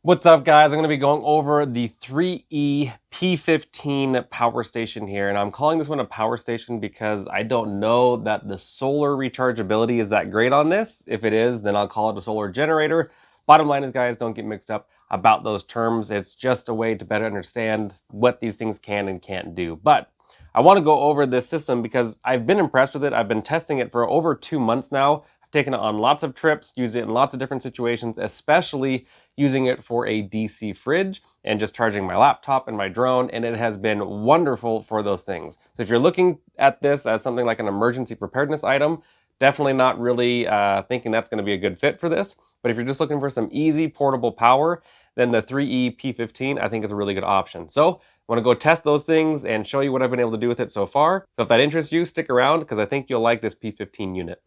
What's up, guys? I'm going to be going over the 3E P15 power station here, and I'm calling this one a power station because I don't know that the solar rechargeability is that great on this. If it is, then I'll call it a solar generator. Bottom line is, guys, don't get mixed up about those terms. It's just a way to better understand what these things can and can't do. But I want to go over this system because I've been impressed with it. I've been testing it for over 2 months now. I've taken it on lots of trips, used it in lots of different situations, especially using it for a DC fridge and just charging my laptop and my drone, and it has been wonderful for those things. So if you're looking at this as something like an emergency preparedness item, definitely not really thinking that's going to be a good fit for this. But if you're just looking for some easy portable power, then the 3E P15 I think is a really good option. So I want to go test those things and show you what I've been able to do with it so far. So if that interests you, stick around because I think you'll like this P15 unit.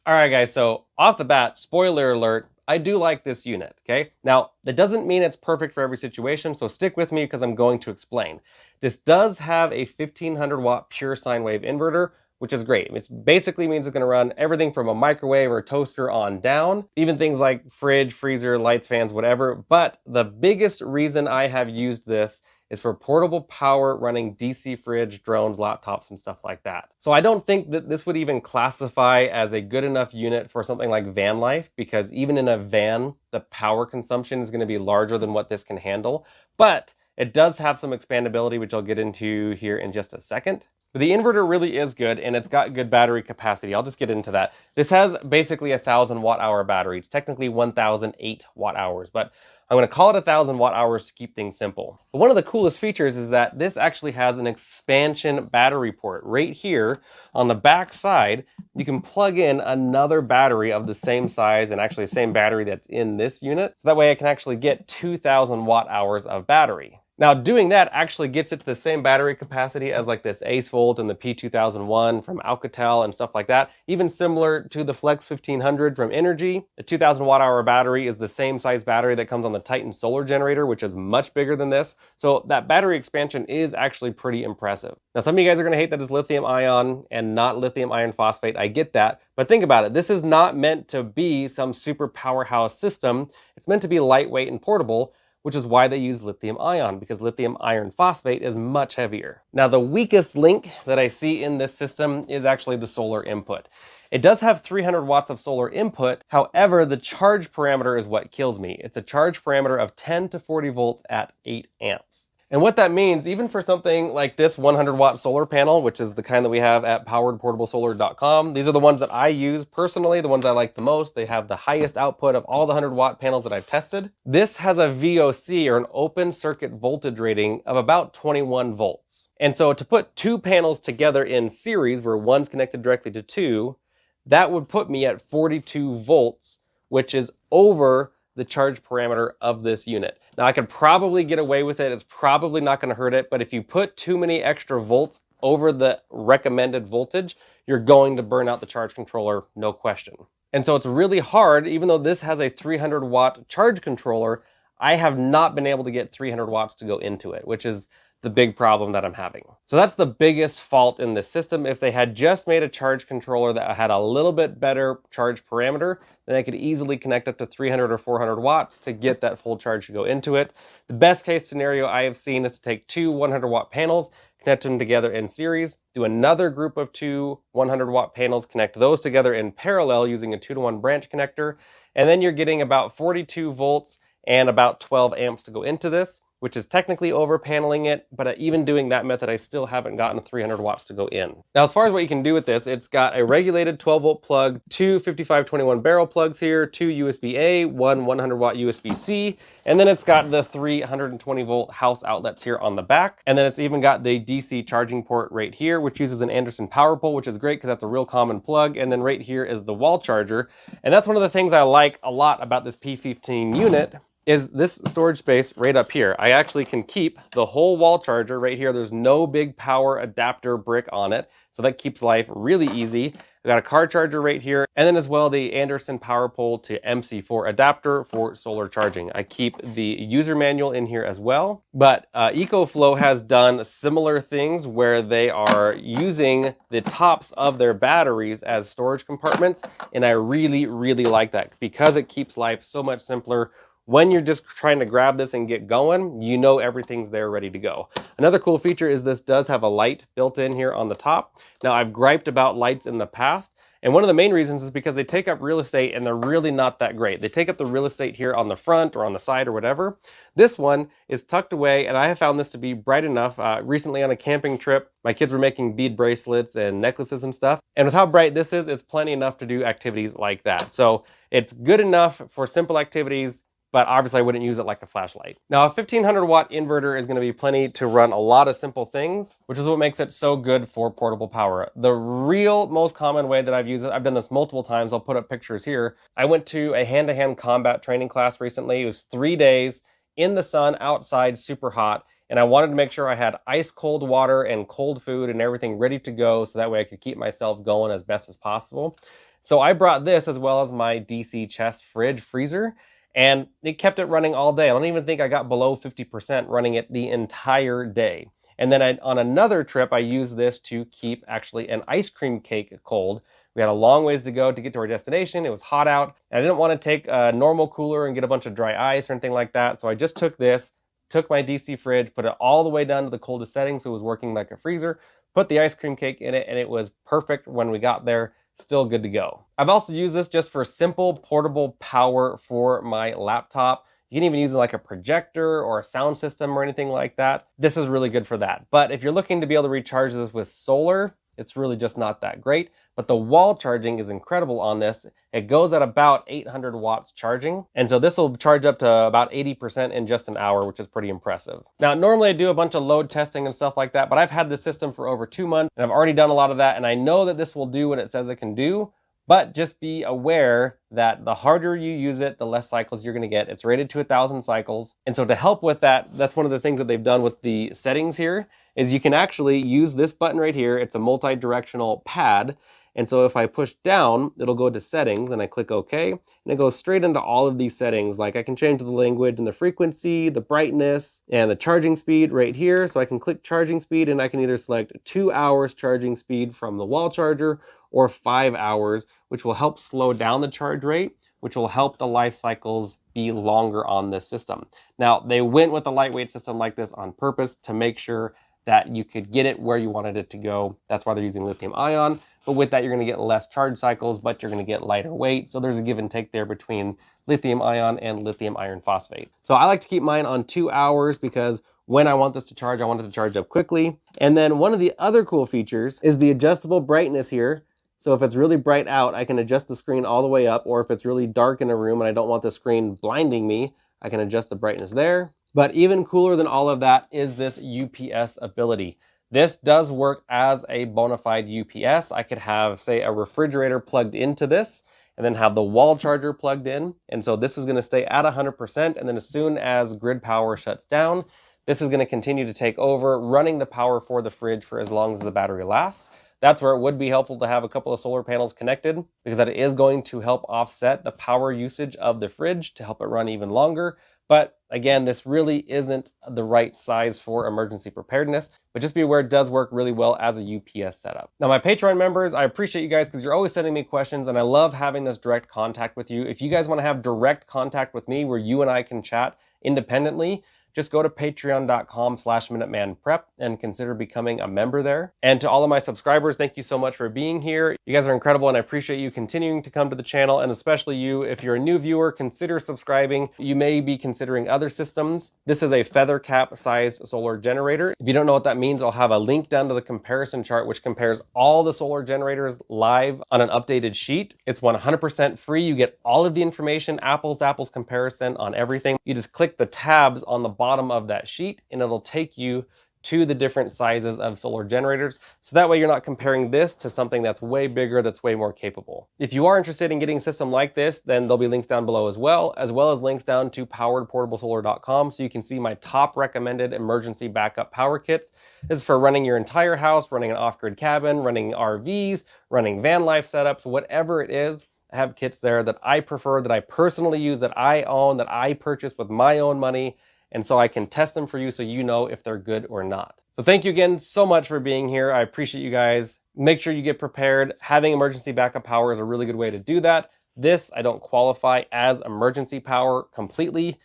All right, guys, so off the bat, spoiler alert, I do like this unit, okay? Now, that doesn't mean it's perfect for every situation, so stick with me because I'm going to explain. This does have a 1500 watt pure sine wave inverter, which is great. It basically means it's going to run everything from a microwave or toaster on down, even things like fridge, freezer, lights, fans, whatever. But the biggest reason I have used this is for portable power running DC fridge, drones, laptops, and stuff like that. So I don't think that this would even classify as a good enough unit for something like van life, because even in a van, the power consumption is going to be larger than what this can handle. But it does have some expandability, which I'll get into here in just a second. But the inverter really is good, and it's got good battery capacity. I'll just get into that. This has basically a 1000 watt hour battery. It's technically 1008 watt hours, but I'm going to call it 1000 watt hours to keep things simple. But one of the coolest features is that this actually has an expansion battery port right here on the back side. You can plug in another battery of the same size and actually the same battery that's in this unit. So that way I can actually get 2000 watt hours of battery. Now, doing that actually gets it to the same battery capacity as like this Ace Volt and the P2001 from Alcatel and stuff like that. Even similar to the Flex 1500 from Energy. The 2000 watt hour battery is the same size battery that comes on the Titan solar generator, which is much bigger than this. So that battery expansion is actually pretty impressive. Now, some of you guys are going to hate that it's lithium ion and not lithium iron phosphate. I get that. But think about it. This is not meant to be some super powerhouse system. It's meant to be lightweight and portable, which is why they use lithium ion, because lithium iron phosphate is much heavier. Now, the weakest link that I see in this system is actually the solar input. It does have 300 watts of solar input. However, the charge parameter is what kills me. It's a charge parameter of 10 to 40 volts at 8 amps. And what that means, even for something like this 100 watt solar panel, which is the kind that we have at poweredportablesolar.com, these are the ones that I use personally, the ones I like the most. They have the highest output of all the 100 watt panels that I've tested. This has a VOC, or an open circuit voltage rating, of about 21 volts. And so to put two panels together in series, where one's connected directly to two, that would put me at 42 volts, which is over the charge parameter of this unit. Now, I could probably get away with it. It's probably not going to hurt it, but if you put too many extra volts over the recommended voltage, you're going to burn out the charge controller, no question. And so it's really hard, even though this has a 300 watt charge controller, I have not been able to get 300 watts to go into it, which is the big problem that I'm having. So that's the biggest fault in this system. If they had just made a charge controller that had a little bit better charge parameter, then I could easily connect up to 300 or 400 watts to get that full charge to go into it. The best case scenario I have seen is to take two 100 watt panels, connect them together in series, do another group of two 100 watt panels, connect those together in parallel using a 2-to-1 branch connector, and then you're getting about 42 volts and about 12 amps to go into this, which is technically over paneling it, but even doing that method, I still haven't gotten 300 watts to go in. Now, as far as what you can do with this, it's got a regulated 12 volt plug, two 5521 barrel plugs here, two USB-A, one 100 watt USB-C, and then it's got the 320 volt house outlets here on the back. And then it's even got the DC charging port right here, which uses an Anderson power pole, which is great because that's a real common plug. And then right here is the wall charger. And that's one of the things I like a lot about this P15 unit, is this storage space right up here. I actually can keep the whole wall charger right here. There's no big power adapter brick on it, so that keeps life really easy. I got a car charger right here, and then as well the Anderson power pole to MC4 adapter for solar charging. I keep the user manual in here as well, but EcoFlow has done similar things where they are using the tops of their batteries as storage compartments, and I really, really like that because it keeps life so much simpler. When you're just trying to grab this and get going, you know everything's there ready to go. Another cool feature is this does have a light built in here on the top. Now, I've griped about lights in the past, and one of the main reasons is because they take up real estate and they're really not that great. They take up the real estate here on the front or on the side or whatever. This one is tucked away, and I have found this to be bright enough. Recently on a camping trip, my kids were making bead bracelets and necklaces and stuff. And with how bright this is, it's plenty enough to do activities like that. So it's good enough for simple activities, but obviously I wouldn't use it like a flashlight. Now, a 1500 watt inverter is gonna be plenty to run a lot of simple things, which is what makes it so good for portable power. The real most common way that I've used it, I've done this multiple times, I'll put up pictures here. I went to a hand-to-hand combat training class recently. It was 3 days in the sun, outside, super hot, and I wanted to make sure I had ice cold water and cold food and everything ready to go so that way I could keep myself going as best as possible. So I brought this as well as my DC chest fridge freezer, and it kept it running all day. I don't even think I got below 50% running it the entire day. And then on another trip, I used this to keep actually an ice cream cake cold. We had a long ways to go to get to our destination. It was hot out, and I didn't want to take a normal cooler and get a bunch of dry ice or anything like that. So I just took this, took my DC fridge, put it all the way down to the coldest setting so it was working like a freezer, put the ice cream cake in it, and it was perfect when we got there. Still good to go. I've also used this just for simple portable power for my laptop. You can even use it like a projector or a sound system or anything like that. This is really good for that. But if you're looking to be able to recharge this with solar, it's really just not that great. But the wall charging is incredible on this. It goes at about 800 watts charging. And so this will charge up to about 80% in just an hour, which is pretty impressive. Now, normally I do a bunch of load testing and stuff like that, but I've had this system for over 2 months and I've already done a lot of that. And I know that this will do what it says it can do, but just be aware that the harder you use it, the less cycles you're gonna get. It's rated to 1,000 cycles. And so to help with that, that's one of the things that they've done with the settings here, is you can actually use this button right here. It's a multi-directional pad. And so if I push down, it'll go to settings and I click OK, and it goes straight into all of these settings. Like I can change the language and the frequency, the brightness, and the charging speed right here. So I can click charging speed and I can either select 2 hours charging speed from the wall charger or 5 hours, which will help slow down the charge rate, which will help the life cycles be longer on this system. Now, they went with a lightweight system like this on purpose to make sure that you could get it where you wanted it to go. That's why they're using lithium ion. But with that, you're going to get less charge cycles, but you're going to get lighter weight. So there's a give and take there between lithium ion and lithium iron phosphate. So I like to keep mine on 2 hours because when I want this to charge, I want it to charge up quickly. And then one of the other cool features is the adjustable brightness here. So if it's really bright out, I can adjust the screen all the way up, or if it's really dark in a room and I don't want the screen blinding me, I can adjust the brightness there. But even cooler than all of that is this UPS ability. This does work as a bona fide UPS. I could have, say, a refrigerator plugged into this and then have the wall charger plugged in. And so this is going to stay at 100%. And then as soon as grid power shuts down, this is going to continue to take over, running the power for the fridge for as long as the battery lasts. That's where it would be helpful to have a couple of solar panels connected, because that is going to help offset the power usage of the fridge to help it run even longer. But again, this really isn't the right size for emergency preparedness, but just be aware it does work really well as a UPS setup. Now, my Patreon members, I appreciate you guys because you're always sending me questions and I love having this direct contact with you. If you guys want to have direct contact with me where you and I can chat independently, just go to patreon.com/minutemanprep and consider becoming a member there. And to all of my subscribers, thank you so much for being here. You guys are incredible and I appreciate you continuing to come to the channel, and especially you, if you're a new viewer, consider subscribing. You may be considering other systems. This is a feather cap sized solar generator. If you don't know what that means, I'll have a link down to the comparison chart, which compares all the solar generators live on an updated sheet. It's 100% free. You get all of the information, apples to apples comparison on everything. You just click the tabs on the bottom of that sheet and it'll take you to the different sizes of solar generators. So that way you're not comparing this to something that's way bigger, that's way more capable. If you are interested in getting a system like this, then there'll be links down below as well as links down to poweredportablesolar.com, so you can see my top recommended emergency backup power kits. This is for running your entire house, running an off-grid cabin, running RVs, running van life setups, whatever it is. I have kits there that I prefer, that I personally use, that I own, that I purchased with my own money. And so I can test them for you so you know if they're good or not. So thank you again so much for being here. I appreciate you guys. Make sure you get prepared. Having emergency backup power is a really good way to do that. This, I don't qualify as emergency power completely,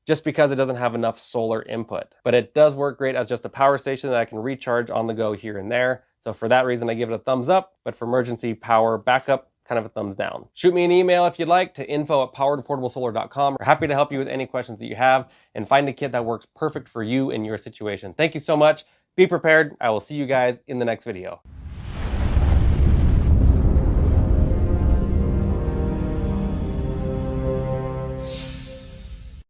just because it doesn't have enough solar input. But it does work great as just a power station that I can recharge on the go here and there. So for that reason, I give it a thumbs up. But for emergency power backup, kind of a thumbs down. Shoot me an email if you'd like to info@poweredportablesolar.com. We're happy to help you with any questions that you have and find a kit that works perfect for you and your situation. Thank you so much. Be prepared. I will see you guys in the next video.